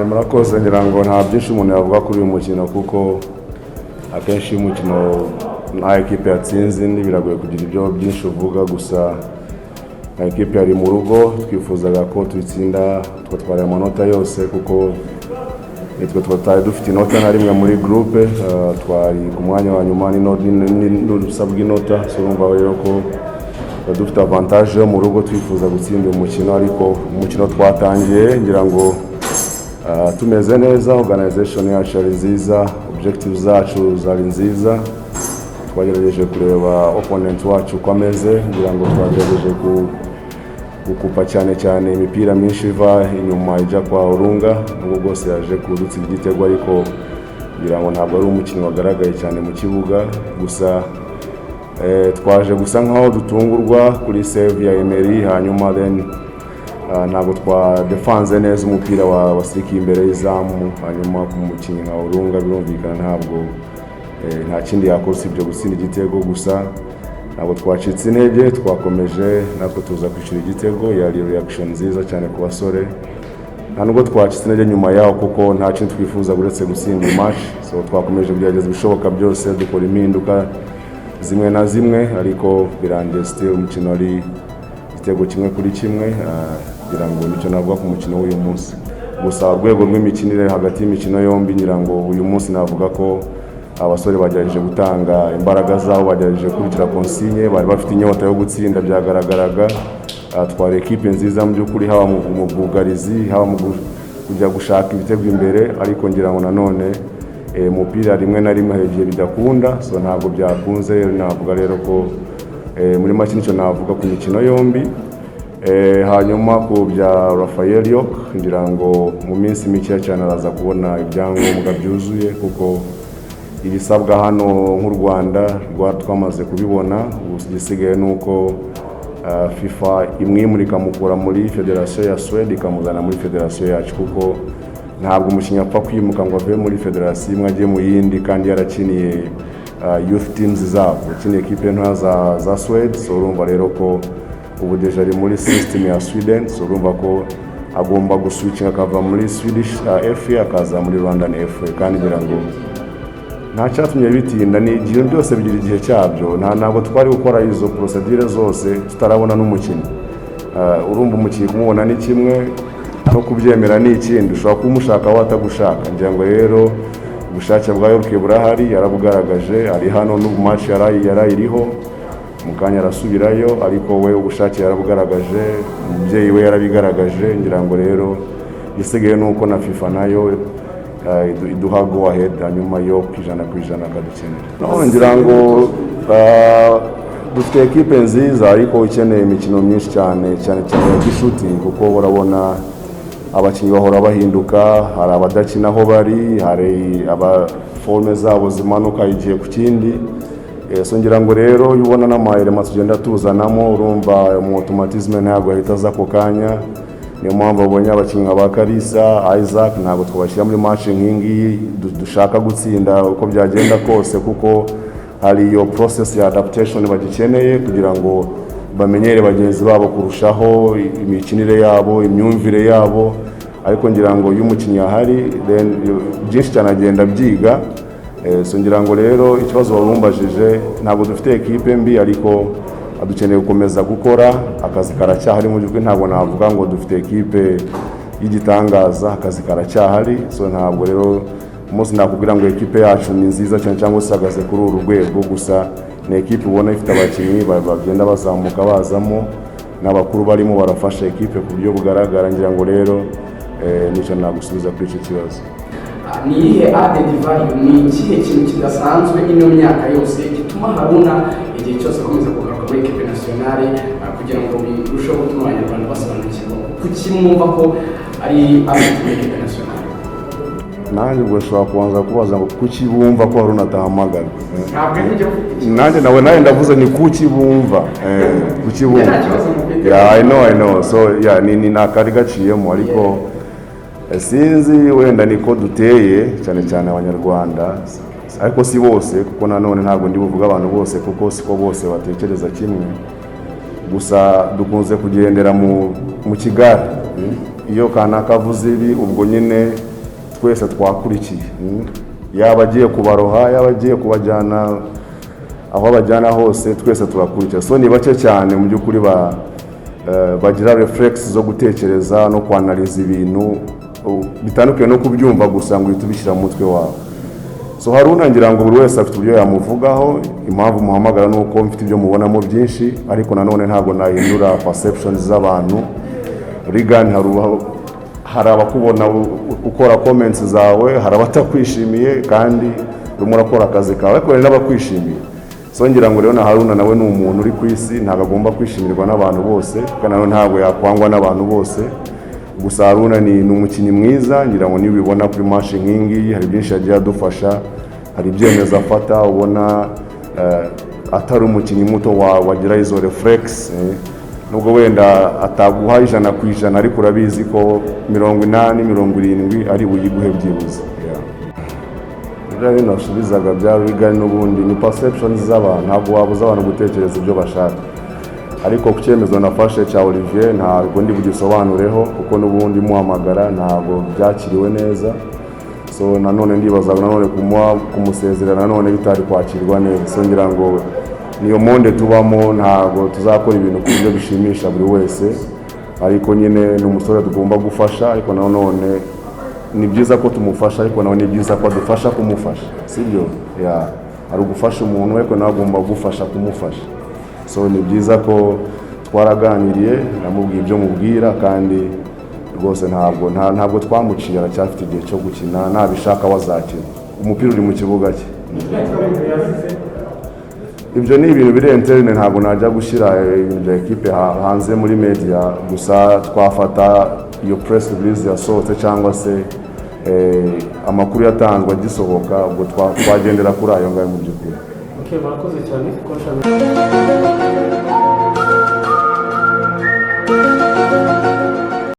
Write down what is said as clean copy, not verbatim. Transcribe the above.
Murakoze ngira ngo nta byinshi umuntu yavuga kuri uyu mukino kuko akenshi umukino nta ekipe yatsinze biragoye kugira ibyo byinshi uvuga, gusa nta ekipe yari mu rugo twifuzaga ko tuyitsinda twatwara amanota yose kuko nitwe twatari dufite inota na rimwe muri groupe, twari ku mwanya wa nyuma n'urusabwa inota, so urumva rero ko dufite avantage yo mu rugo twifuza gutsinda umukino, ariko umukino twatangiye ngira ngo tumeze neza, organization yacu ari nziza, objectives zacu zari nziza, twagerageje kureba opponent wacu uko ameze, ngira ngo twagerageje gukupa cyane imipira myinshi iva inyuma ijya kwa Olunga, nubwo bwose yaje kudutsinda igitego, ariko ngira ngo ntabwo ari umukino wagaragaye cyane mu kibuga, gusa twaje gusa nkaho dutungurwa kuri save ya Emery, hanyuma then ntabwo twadefanze neza umupira wasikiye imbere y'izamu, hanyuma ku mukinnyi nka Olunga birumvikana ntabwo nta kindi yakora usibye gutsinda igitego, gusa ntabwo twacitse intege, twakomeje natwe tuza kwishyura igitego, yari reaction nziza cyane ku basore, nta nubwo twacitse intege nyuma yaho kuko nta kintu twifuza uretse gutsinda iyi match, so twakomeje kugerageza ibishoboka byose dukora impinduka zimwe na zimwe, ariko birangiye still umukino ari igitego kimwe kuri kimwe, kugira ngo nicyo navuga ku mukino w'uyu munsi. Gusa urwego rw'imikinire hagati y'imikino yombi ngira ngo uyu munsi navuga ko abasore bagerageje gutanga imbaraga zabo, bagerageje kurikira consigne, bari bafite inyota yo gutsinda byagaragaraga, twari ekipe nziza mu by'ukuri, haba mu bwugarizi, haba mu kujya gushaka ibitego imbere, ariko ngira ngo nanone umupira rimwe na rimwe igihe bidakunda, so ntabwo byakunze, navuga rero ko muri make nicyo navuga ku mikino yombi. Hanyuma ku bya Raphael Yok ngira ngo mu minsi mike cyane araza kubona ibyangombwa byuzuye, kuko ibisabwa hano nk'u Rwanda twamaze kubibona, igisigaye nuko FIFA imwimurika mukura muri Federation ya Sweden ikamuzana muri Federation yacu, kuko ntabwo umukinnyi apfa kwimuka ngo ave muri Federation imwe ajye mu yindi kandi yarakiniye youth teams zabo, yakiniye ekipe nto za Sweden, so urumva rero ko ubu deja ari muri system ya Sweden, so urumva ko agomba guswitchinga akava muri Swedish FA akaza muri Rwandan FA, kandi ngira ngo nta cyatumye bitinda, ni igihe byose bigira igihe cyabyo, ntabwo twari gukora izo procedure zose tutarabona n'umukinnyi. Urumva umukinnyi kumubona ni kimwe, no kubyemera ni ikindi, ushobora kumushaka watagushaka, ngira ngo rero ubushake bwa York burahari, yarabugaragaje, ari hano n'ubu match yarayiriho, mu kanya arasubirayo, ariko we ubushake yarabugaragaje, umubyeyi we yarabigaragaje, ngira ngo rero isigaye nuko na FIFA nayo iduha go ahead, hanyuma yo kwijana akadukenera. Ngira ngo dufite ekipe nziza, ariko ikeneye imikino myinshi cyane ya shooting, kuko urabona abakinnyi bahora bahinduka, hari abadakina aho bari, hari forme zabo zimanuka igihe ku kindi, so ngira ngo rero ubona n'amaelema tugenda tuzanamo, urumva mu automatisme ntabwo ahita aza ako kanya, niyo mpamvu abonye abakinnyi nka Kalisa, Isaac ntabwo twabashyira muri match nk'ingiyi dushaka gutsinda uko byagenda kose, kuko hari iyo process ya adaptation bagikeneye kugira ngo bamenyere bagenzi babo kurushaho, imikinire yabo, imyumvire yabo, ariko ngira ngo iyo umukinnyi ahari byinshi cyane agenda byiga, so ngira ngo rero ikibazo barumbajije, ntabwo dufite ekipe mbi, ariko dukeneye gukomeza gukora, akazi karacyahari mu by'ukuri, ntabwo navuga ngo dufite ekipe y'igitangaza, akazi karacyahari, so ntabwo rero umunsi nakubwira ngo ekipe yacu ni nziza cyane cyangwa se ihagaze kuri uru rwego, gusa ni ekipe ubona ifite abakinnyi bagenda bazamuka bazamo, n'abakuru barimo barafasha ekipe ku buryo bugaragara, ngira ngo rero nicyo nagusubiza kuri icyo kibazo. Ni iyihe added value, ni ikihe kintu kidasanzwe ino myaka yose gituma Haruna igihe cyose akomeza kugaruka muri equipe nationale, kugira ngo birusheho gutuma abanyarwanda basobanukirwa kuki mwumva ko ari muri equipe nationale? Nanjye ubwo nshobora kubanza kubaza ngo kuki bumva ko Haruna atahamagara. Nanjye nawe ndavuze ni kuki bumva, kuki bumva. Yeah, I know, so yeah, ni nakari gaciyemo, ariko sinzi wenda niko duteye cyane abanyarwanda, ariko si bose, kuko nanone ntabwo ndi buvuga abantu bose, kuko siko bose batekereza kimwe, gusa dukunze kugendera mu kigare, iyo kanaka avuze ibi ubwo nyine twese twakurikiye, yaba agiye kubaroha, yaba agiye kubajyana aho bajyana hose, twese turakurikiye. So ni bake cyane mu by'ukuri bagira reflex zo gutekereza no kwanaliza ibintu bitandukanye no kubyumva gusa ngo bitubishyira mu mutwe wawe. So Haruna ngira ngo buri wese afite uburyo yamuvugaho, impamvu muhamagara nuko mfite ibyo mubonamo byinshi, ariko nanone ntabwo nahindura perceptions z'abantu. Regan hari abakubona ukora comments zawe, hari abatakwishimiye kandi urimo urakora akazi kawe, ariko hari n'abakwishimiye. So ngira ngo rero na Haruna nawe ni umuntu uri ku isi, ntabwo agomba kwishimirwa n'abantu bose kandi nanone ntabwo yakwangwa n'abantu bose. Gusa Haruna ni umukinnyi mwiza, ngira ngo nibibona kuri match nk'ingi hari byinshi yagiye adufasha, hari ibyemezo afata ubona atari umukinnyi muto wagira izo reflex, nubwo wenda ataguha 100% ariko urabizi ko 80-70 ari buyiguhe byibuze. Rero nasubizaga bya Regan n'ubundi ni perceptions z'abantu, ntabwo wabuza abantu gutekereza ibyo bashaka, ariko ku cyemezo nafashe cya Olivier ntabwo ndi bugisobanureho kuko n'ubundi muhamagara ntabwo byakiriwe neza. So nanone ndibazaga nanone kumusezerera nanone bitari kwakirwa neza. So ngira ngo niyo monde tubamo, ntabwo tuzakora ibintu ku buryo bishimisha buri wese, ariko nyine n'umusore tugomba gufasha, ariko nanone ni byiza ko tumufasha, ariko nawe ni byiza ko adufasha kumufasha, sibyo? Ari ugufasha umuntu ariko nawe agomba gufasha kumufasha. So ni byiza ko twaraganiriye, namubwiye ibyo mubwira kandi rwose ntabwo twamuciye, aracyafite igihe cyo gukina, nabishaka wazakina, umupira uri mu kibuga cye. Ibyo ni ibintu biri interne, ntabwo najya gushyira ibintu bya equipe hanze muri media, gusa twafata iyo press release yasohotse cyangwa se amakuru yatanzwe agisohoka, ubwo twagendera kuri ayo ngayo mu by'ukuri. Okay, murakoze cyane.